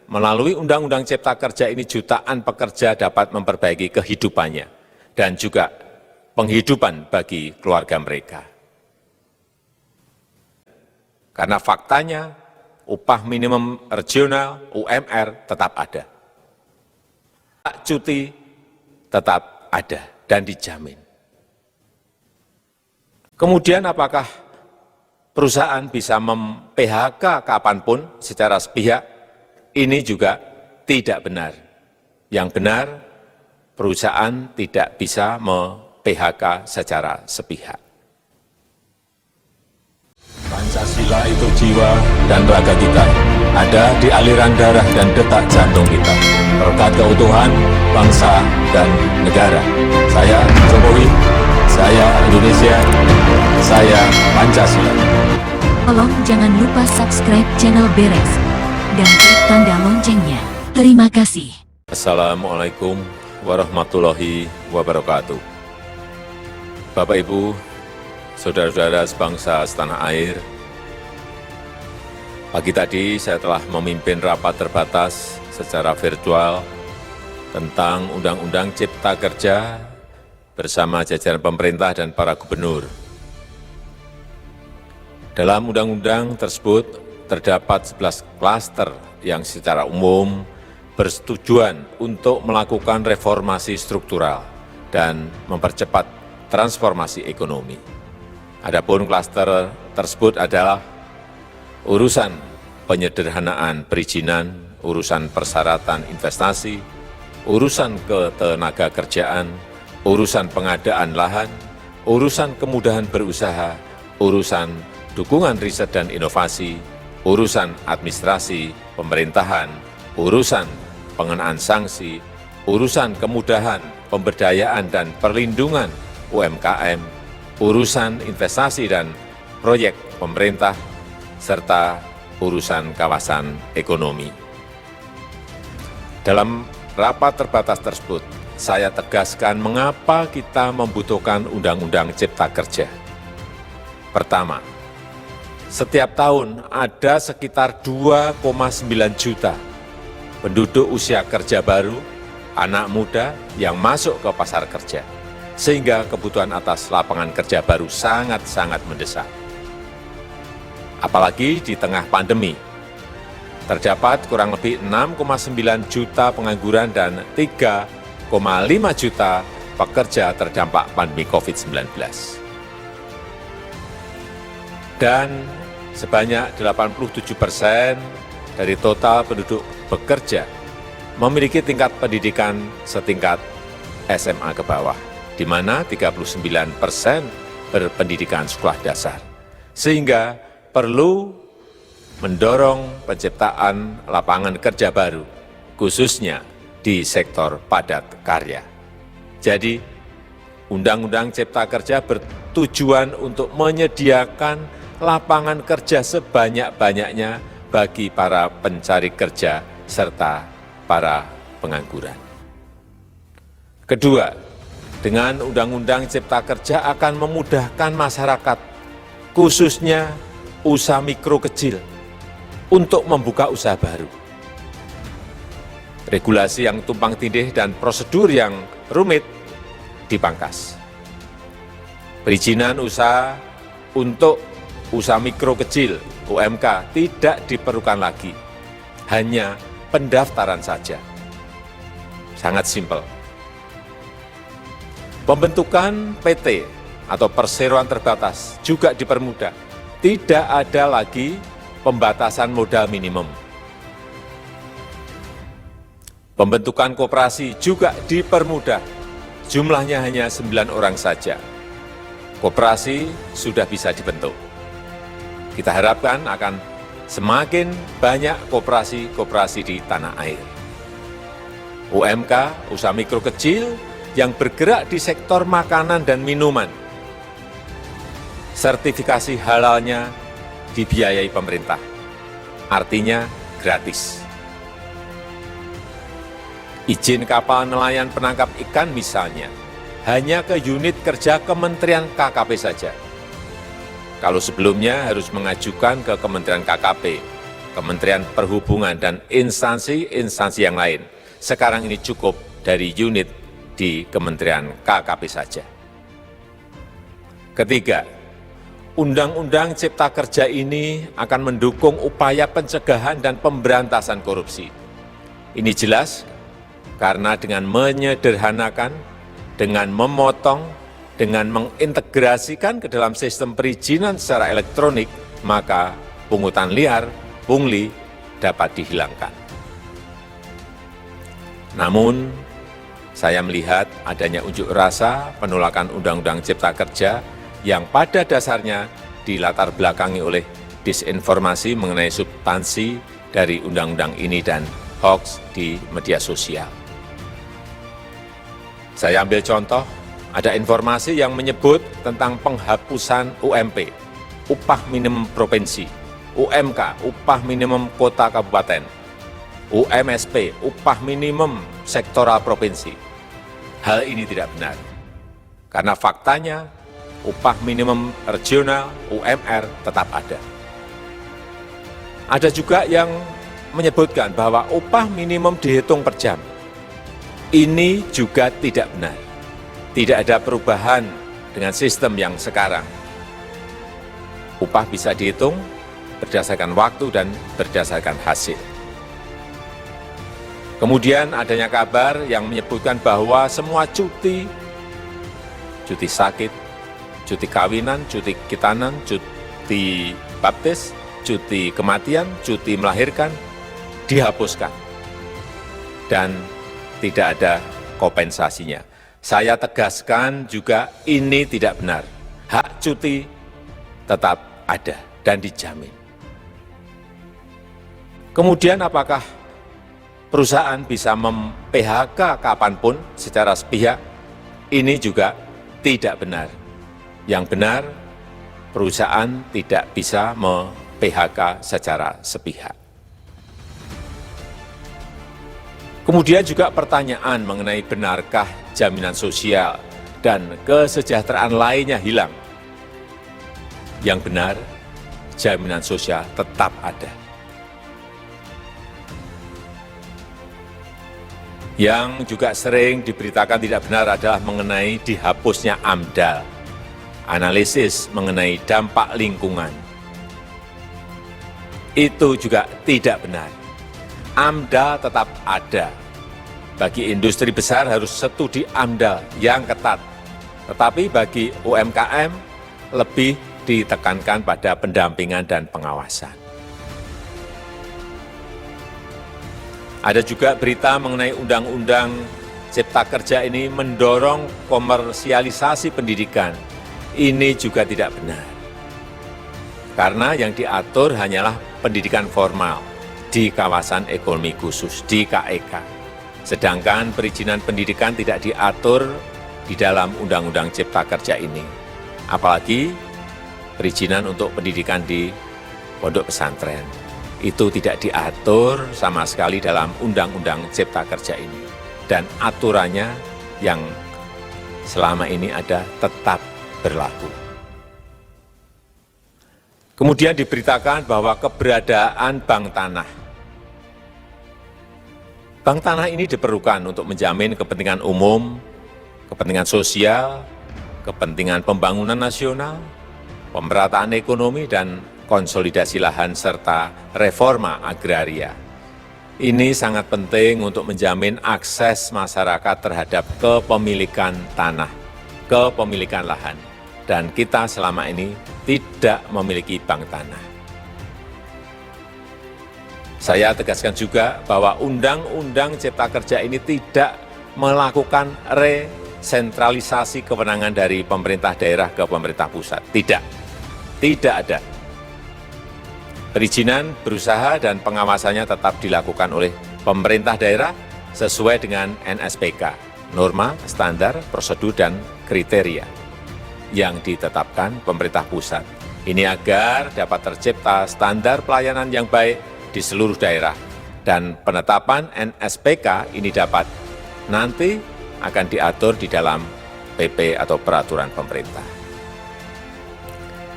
melalui Undang-Undang Cipta Kerja ini jutaan pekerja dapat memperbaiki kehidupannya dan juga penghidupan bagi keluarga mereka. Karena faktanya upah minimum regional UMR tetap ada. Hak cuti tetap ada dan dijamin. Kemudian apakah perusahaan bisa mem-PHK kapanpun secara sepihak? Ini juga tidak benar. Yang benar, perusahaan tidak bisa mem-PHK secara sepihak. Pancasila itu jiwa dan raga kita, ada di aliran darah dan detak jantung kita, berkat keutuhan bangsa dan negara. Saya Jokowi, saya Indonesia, saya Pancasila. Tolong jangan lupa subscribe channel Beres dan klik tanda loncengnya. Terima kasih. Assalamualaikum warahmatullahi wabarakatuh. Bapak Ibu, saudara-saudara sebangsa setanah air, pagi tadi saya telah memimpin rapat terbatas secara virtual tentang Undang-Undang Cipta Kerja bersama jajaran pemerintah dan para gubernur. Dalam undang-undang tersebut terdapat 11 klaster yang secara umum bertujuan untuk melakukan reformasi struktural dan mempercepat transformasi ekonomi. Adapun klaster tersebut adalah urusan penyederhanaan perizinan, urusan persyaratan investasi, urusan ketenaga kerjaan, urusan pengadaan lahan, urusan kemudahan berusaha, urusan dukungan riset dan inovasi, urusan administrasi pemerintahan, urusan pengenaan sanksi, urusan kemudahan pemberdayaan dan perlindungan UMKM, urusan investasi dan proyek pemerintah, serta urusan kawasan ekonomi. Dalam rapat terbatas tersebut, saya tegaskan mengapa kita membutuhkan Undang-Undang Cipta Kerja. Pertama, setiap tahun ada sekitar 2,9 juta penduduk usia kerja baru, anak muda yang masuk ke pasar kerja, sehingga kebutuhan atas lapangan kerja baru sangat-sangat mendesak. Apalagi di tengah pandemi, terdapat kurang lebih 6,9 juta pengangguran dan 3,5 juta pekerja terdampak pandemi COVID-19. Dan sebanyak 87% dari total penduduk bekerja memiliki tingkat pendidikan setingkat SMA ke bawah, di mana 39% berpendidikan sekolah dasar. Sehingga perlu mendorong penciptaan lapangan kerja baru, khususnya di sektor padat karya. Jadi, Undang-Undang Cipta Kerja bertujuan untuk menyediakan lapangan kerja sebanyak-banyaknya bagi para pencari kerja serta para pengangguran. Kedua, dengan Undang-Undang Cipta Kerja akan memudahkan masyarakat, khususnya usaha mikro kecil, untuk membuka usaha baru. Regulasi yang tumpang tindih dan prosedur yang rumit dipangkas. Perizinan usaha untuk usaha mikro kecil UMK tidak diperlukan lagi, hanya pendaftaran saja. Sangat simpel. Pembentukan PT atau perseroan terbatas juga dipermudah. Tidak ada lagi pembatasan modal minimum. Pembentukan koperasi juga dipermudah. Jumlahnya hanya 9 orang saja. Koperasi sudah bisa dibentuk. Kita harapkan akan semakin banyak koperasi-koperasi di tanah air. UMK, usaha mikro kecil yang bergerak di sektor makanan dan minuman. Sertifikasi halalnya dibiayai pemerintah, artinya gratis. Izin kapal nelayan penangkap ikan misalnya, hanya ke unit kerja Kementerian KKP saja. Kalau sebelumnya harus mengajukan ke Kementerian KKP, Kementerian Perhubungan, dan instansi-instansi yang lain. Sekarang ini cukup dari unit di Kementerian KKP saja. Ketiga, Undang-Undang Cipta Kerja ini akan mendukung upaya pencegahan dan pemberantasan korupsi. Ini jelas karena dengan menyederhanakan, dengan memotong, dengan mengintegrasikan ke dalam sistem perizinan secara elektronik, maka pungutan liar, pungli dapat dihilangkan. Namun, saya melihat adanya unjuk rasa penolakan Undang-Undang Cipta Kerja yang pada dasarnya dilatar belakangi oleh disinformasi mengenai substansi dari undang-undang ini dan hoax di media sosial. Saya ambil contoh, ada informasi yang menyebut tentang penghapusan UMP, upah minimum provinsi, UMK, upah minimum kota kabupaten, UMSP, upah minimum sektoral provinsi. Hal ini tidak benar, karena faktanya upah minimum regional, UMR, tetap ada. Ada juga yang menyebutkan bahwa upah minimum dihitung per jam. Ini juga tidak benar. Tidak ada perubahan dengan sistem yang sekarang. Upah bisa dihitung berdasarkan waktu dan berdasarkan hasil. Kemudian adanya kabar yang menyebutkan bahwa semua cuti sakit, cuti kawinan, cuti khitanan, cuti baptis, cuti kematian, cuti melahirkan, dihapuskan. Dan tidak ada kompensasinya. Saya tegaskan juga ini tidak benar. Hak cuti tetap ada dan dijamin. Kemudian apakah perusahaan bisa mem-PHK kapanpun secara sepihak? Ini juga tidak benar. Yang benar, perusahaan tidak bisa mem-PHK secara sepihak. Kemudian juga pertanyaan mengenai benarkah jaminan sosial dan kesejahteraan lainnya hilang. Yang benar, jaminan sosial tetap ada. Yang juga sering diberitakan tidak benar adalah mengenai dihapusnya AMDAL, analisis mengenai dampak lingkungan. Itu juga tidak benar. AMDAL tetap ada. Bagi industri besar harus studi AMDAL yang ketat. Tetapi bagi UMKM lebih ditekankan pada pendampingan dan pengawasan. Ada juga berita mengenai Undang-Undang Cipta Kerja ini mendorong komersialisasi pendidikan. Ini juga tidak benar. Karena yang diatur hanyalah pendidikan formal di kawasan ekonomi khusus, di KEK. Sedangkan perizinan pendidikan tidak diatur di dalam Undang-Undang Cipta Kerja ini. Apalagi perizinan untuk pendidikan di pondok pesantren. Itu tidak diatur sama sekali dalam Undang-Undang Cipta Kerja ini. Dan aturannya yang selama ini ada tetap berlaku. Kemudian diberitakan bahwa keberadaan bank tanah. Bank tanah ini diperlukan untuk menjamin kepentingan umum, kepentingan sosial, kepentingan pembangunan nasional, pemerataan ekonomi, dan konsolidasi lahan serta reforma agraria. Ini sangat penting untuk menjamin akses masyarakat terhadap kepemilikan tanah, kepemilikan lahan. Dan kita selama ini tidak memiliki bank tanah. Saya tegaskan juga bahwa Undang-Undang Cipta Kerja ini tidak melakukan resentralisasi kewenangan dari pemerintah daerah ke pemerintah pusat. Tidak ada. Perizinan, berusaha, dan pengawasannya tetap dilakukan oleh pemerintah daerah sesuai dengan NSPK, norma, standar, prosedur, dan kriteria yang ditetapkan pemerintah pusat. Ini agar dapat tercipta standar pelayanan yang baik di seluruh daerah. Dan penetapan NSPK ini dapat nanti akan diatur di dalam PP atau peraturan pemerintah.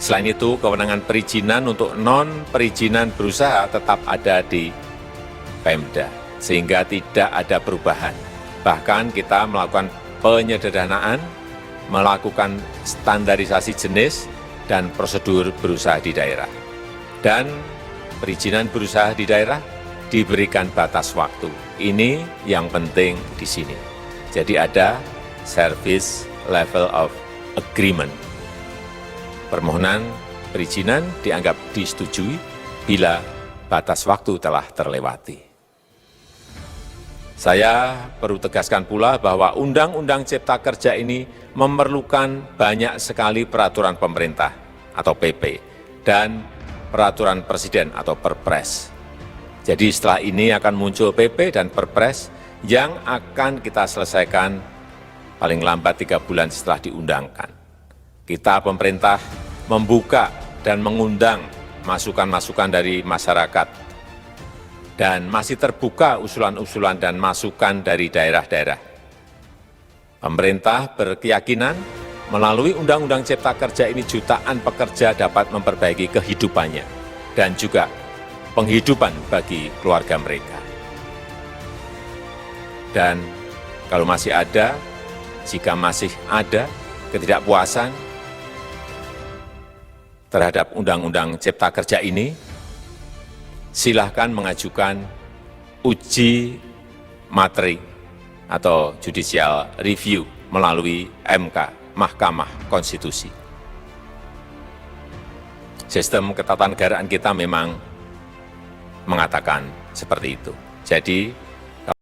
Selain itu, kewenangan perizinan untuk non-perizinan berusaha tetap ada di Pemda, sehingga tidak ada perubahan. Bahkan kita melakukan penyederhanaan, melakukan standarisasi jenis dan prosedur berusaha di daerah. Dan perizinan berusaha di daerah diberikan batas waktu. Ini yang penting di sini. Jadi ada service level of agreement. Permohonan perizinan dianggap disetujui bila batas waktu telah terlewati. Saya perlu tegaskan pula bahwa Undang-Undang Cipta Kerja ini memerlukan banyak sekali peraturan pemerintah atau PP dan peraturan presiden atau Perpres. Jadi setelah ini akan muncul PP dan Perpres yang akan kita selesaikan paling lambat 3 bulan setelah diundangkan. Kita pemerintah membuka dan mengundang masukan-masukan dari masyarakat dan masih terbuka usulan-usulan dan masukan dari daerah-daerah. Pemerintah berkeyakinan melalui Undang-Undang Cipta Kerja ini jutaan pekerja dapat memperbaiki kehidupannya dan juga penghidupan bagi keluarga mereka. Dan kalau masih ada, jika masih ada ketidakpuasan terhadap Undang-Undang Cipta Kerja ini, silahkan mengajukan uji materi atau judicial review melalui MK, Mahkamah Konstitusi. Sistem ketatanegaraan kita memang mengatakan seperti itu. Jadi,